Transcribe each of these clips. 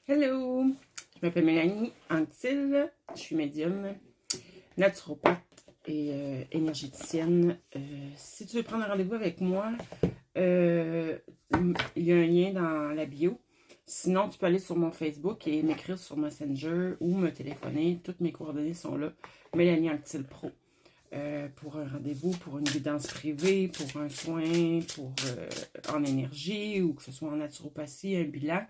Hello! Je m'appelle Mélanie Anctil, je suis médium, naturopathe et énergéticienne. Si tu veux prendre un rendez-vous avec moi, il y a un lien dans la bio. Sinon, tu peux aller sur mon Facebook et m'écrire sur Messenger ou me téléphoner. Toutes mes coordonnées sont là. Mélanie Anctil Pro. Pour un rendez-vous, pour une guidance privée, pour un soin, pour en énergie ou que ce soit en naturopathie, un bilan.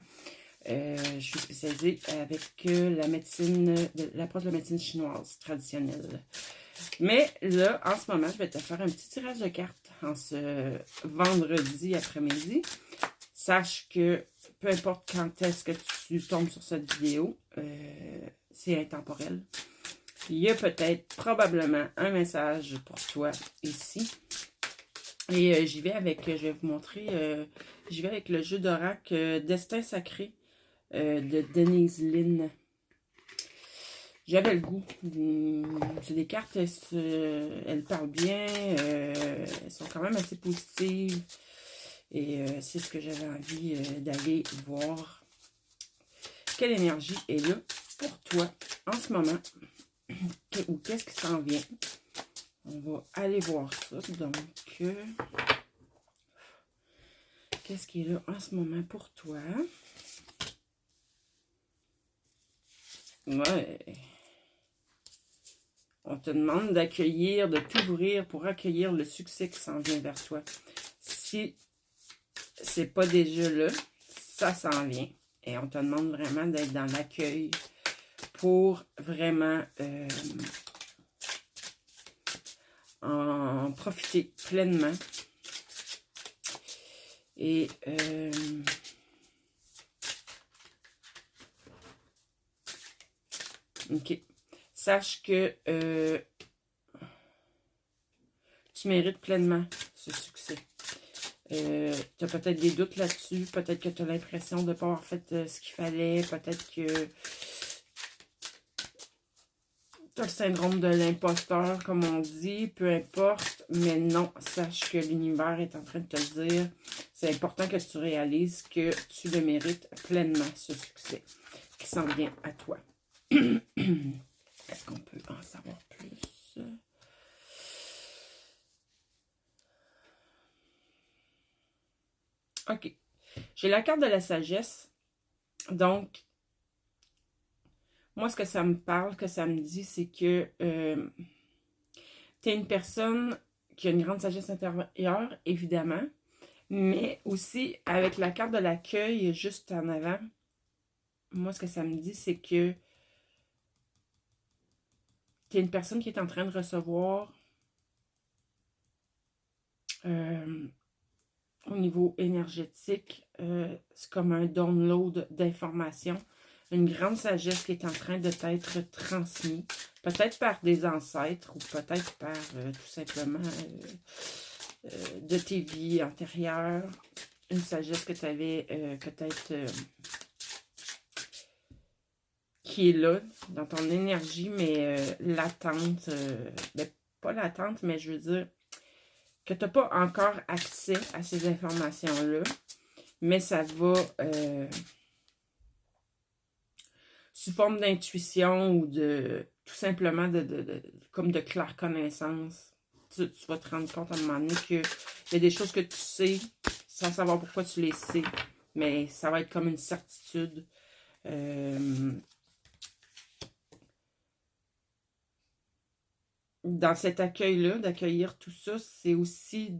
Je suis spécialisée avec la médecine, l'approche de la médecine chinoise traditionnelle. Mais là, en ce moment, je vais te faire un petit tirage de cartes en ce vendredi après-midi. Sache que peu importe quand est-ce que tu tombes sur cette vidéo, c'est intemporel. Il y a peut-être, probablement, un message pour toi ici. Et j'y vais avec, je vais vous montrer, j'y vais avec le jeu d'oracle Destin Sacré de Denise Lynn. J'avais le goût. C'est des cartes, elles parlent bien, elles sont quand même assez positives. Et c'est ce que j'avais envie d'aller voir. Quelle énergie est là pour toi en ce moment? Ou qu'est-ce qui s'en vient? On va aller voir ça. Donc, qu'est-ce qui est là en ce moment pour toi? Ouais. On te demande d'accueillir, de t'ouvrir pour accueillir le succès qui s'en vient vers toi. Si c'est pas déjà là, ça s'en vient. Et on te demande vraiment d'être dans l'accueil pour vraiment en profiter pleinement. Et ok. Sache que tu mérites pleinement ce succès. Tu as peut-être des doutes là-dessus. Peut-être que tu as l'impression de ne pas avoir fait ce qu'il fallait. Peut-être que tu as le syndrome de l'imposteur, comme on dit. Peu importe. Mais non, sache que l'univers est en train de te dire. C'est important que tu réalises que tu le mérites pleinement, ce succès qui s'en vient à toi. Est-ce qu'on peut en savoir plus? OK. J'ai la carte de la sagesse. Donc, moi, ce que ça me parle, que ça me dit, c'est que tu es une personne qui a une grande sagesse intérieure, évidemment, mais aussi avec la carte de l'accueil juste en avant, moi, ce que ça me dit, c'est que tu es une personne qui est en train de recevoir au niveau énergétique, c'est comme un download d'informations, une grande sagesse qui est en train de t'être transmise, peut-être par des ancêtres ou peut-être par tout simplement de tes vies antérieures, une sagesse que tu avais peut-être qui est là dans ton énergie, mais latente, ben, pas latente, mais je veux dire que tu n'as pas encore accès à ces informations-là, mais ça va sous forme d'intuition ou de tout simplement comme de claire connaissance. Tu vas te rendre compte à un moment donné qu'il y a des choses que tu sais sans savoir pourquoi tu les sais, mais ça va être comme une certitude. Dans cet accueil-là, d'accueillir tout ça, c'est aussi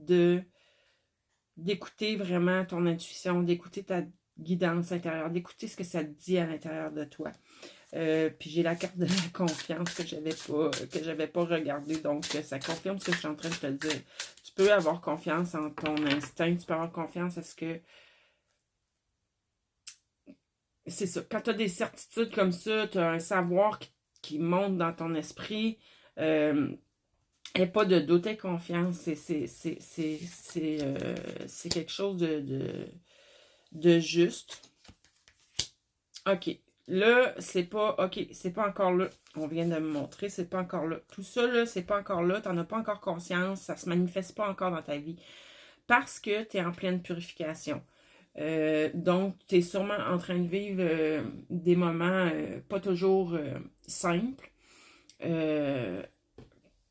d'écouter vraiment ton intuition, d'écouter ta guidance intérieure, d'écouter ce que ça te dit à l'intérieur de toi. Puis j'ai la carte de la confiance que j'avais pas regardée, donc ça confirme ce que je suis en train de te dire. Tu peux avoir confiance en ton instinct, tu peux avoir confiance à ce que... C'est ça, quand tu as des certitudes comme ça, tu as un savoir qui monte dans ton esprit, et pas de doute et confiance, c'est quelque chose de juste. OK. Là, c'est pas... OK, c'est pas encore là. On vient de me montrer, c'est pas encore là. Tout ça, là, c'est pas encore là. T'en as pas encore conscience. Ça se manifeste pas encore dans ta vie. Parce que tu es en pleine purification. Donc, tu es sûrement en train de vivre des moments pas toujours simples.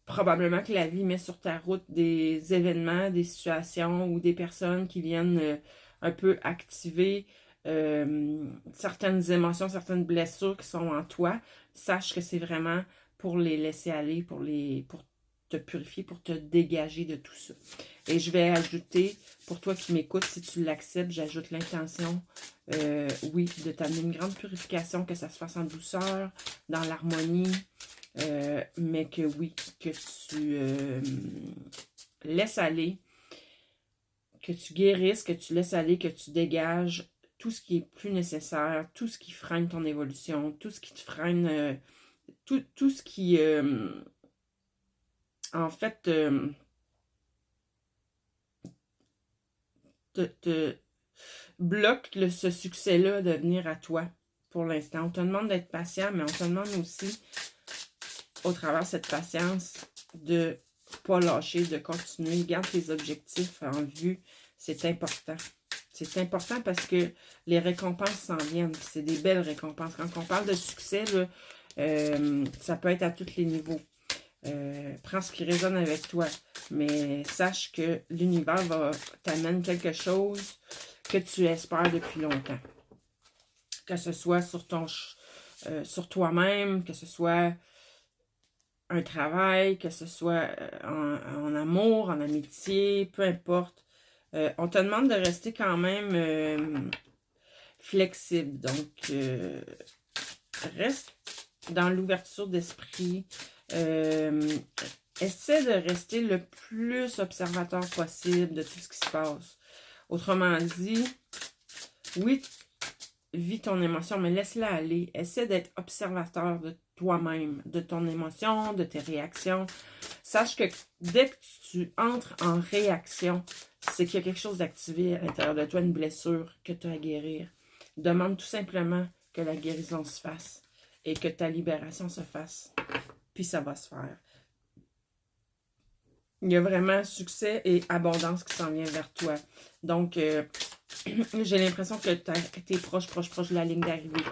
Probablement que la vie met sur ta route des événements, des situations ou des personnes qui viennent un peu activer certaines émotions, certaines blessures qui sont en toi. Sache que c'est vraiment pour les laisser aller, pour te purifier, pour te dégager de tout ça. Et je vais ajouter, pour toi qui m'écoutes, si tu l'acceptes, j'ajoute l'intention, oui, de t'amener une grande purification, que ça se fasse en douceur, dans l'harmonie, mais que oui, que tu laisses aller, que tu guérisses, que tu laisses aller, que tu dégages tout ce qui est plus nécessaire, tout ce qui freine ton évolution, tout ce qui te freine, tout ce qui, en fait, te bloque ce succès-là de venir à toi pour l'instant. On te demande d'être patient, mais on te demande aussi, au travers de cette patience, de pas lâcher, de continuer. Garde tes objectifs en vue. C'est important. C'est important parce que les récompenses s'en viennent. C'est des belles récompenses. Quand on parle de succès, là, ça peut être à tous les niveaux. Prends ce qui résonne avec toi. Mais sache que l'univers va t'amener quelque chose que tu espères depuis longtemps. Que ce soit sur toi-même, que ce soit un travail, que ce soit en amour, en amitié, peu importe. On te demande de rester quand même flexible. Donc, reste dans l'ouverture d'esprit. Essaie de rester le plus observateur possible de tout ce qui se passe. Autrement dit, oui, vis ton émotion, mais laisse-la aller. Essaie d'être observateur de toi-même, de ton émotion, de tes réactions. Sache que dès que tu entres en réaction, c'est qu'il y a quelque chose d'activé à l'intérieur de toi, une blessure que tu as à guérir. Demande tout simplement que la guérison se fasse et que ta libération se fasse. Puis ça va se faire. Il y a vraiment succès et abondance qui s'en vient vers toi. Donc, j'ai l'impression que tu es proche de la ligne d'arrivée.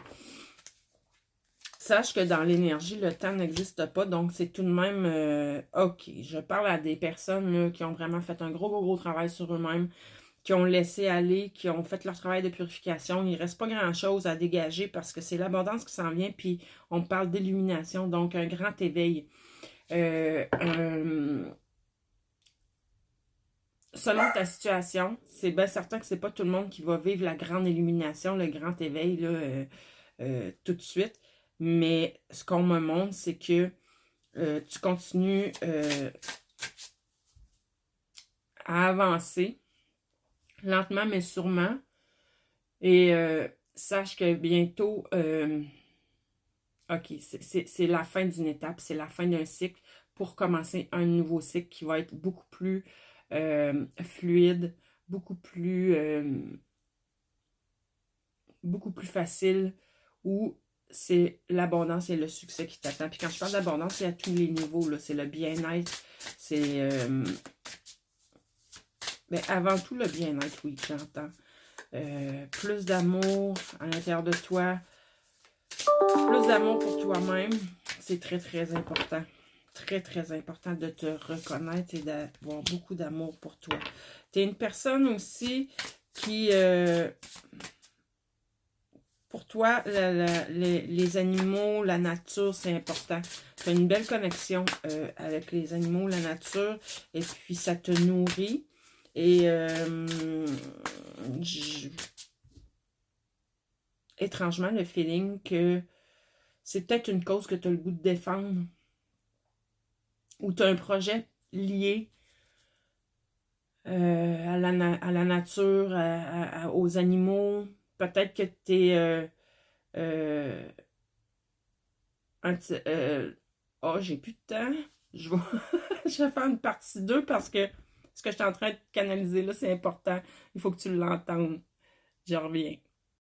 Sache que dans l'énergie, le temps n'existe pas, donc c'est tout de même OK. Je parle à des personnes là, qui ont vraiment fait un gros travail sur eux-mêmes, qui ont laissé aller, qui ont fait leur travail de purification. Il ne reste pas grand-chose à dégager parce que c'est l'abondance qui s'en vient, puis on parle d'illumination, donc un grand éveil. Selon ta situation, c'est bien certain que c'est pas tout le monde qui va vivre la grande illumination, le grand éveil là, tout de suite. Mais ce qu'on me montre, c'est que tu continues à avancer lentement mais sûrement. Et sache que bientôt, OK, c'est la fin d'une étape, c'est la fin d'un cycle pour commencer un nouveau cycle qui va être beaucoup plus fluide, beaucoup plus facile, où c'est l'abondance et le succès qui t'attend. Puis quand je parle d'abondance, c'est à tous les niveaux, c'est le bien-être, c'est mais avant tout le bien-être, oui, j'entends. Plus d'amour à l'intérieur de toi, plus d'amour pour toi-même, c'est très important. Très important de te reconnaître et d'avoir beaucoup d'amour pour toi. Tu es une personne aussi qui, pour toi, les animaux, la nature, c'est important. Tu as une belle connexion avec les animaux, la nature, et puis ça te nourrit. Et étrangement, le feeling que c'est peut-être une cause que tu as le goût de défendre, ou tu as un projet lié à la nature, aux animaux. Peut-être que tu es oh, j'ai plus de temps. Je vais, je vais faire une partie 2 parce que ce que je suis en train de canaliser là, c'est important. Il faut que tu l'entendes. Je reviens.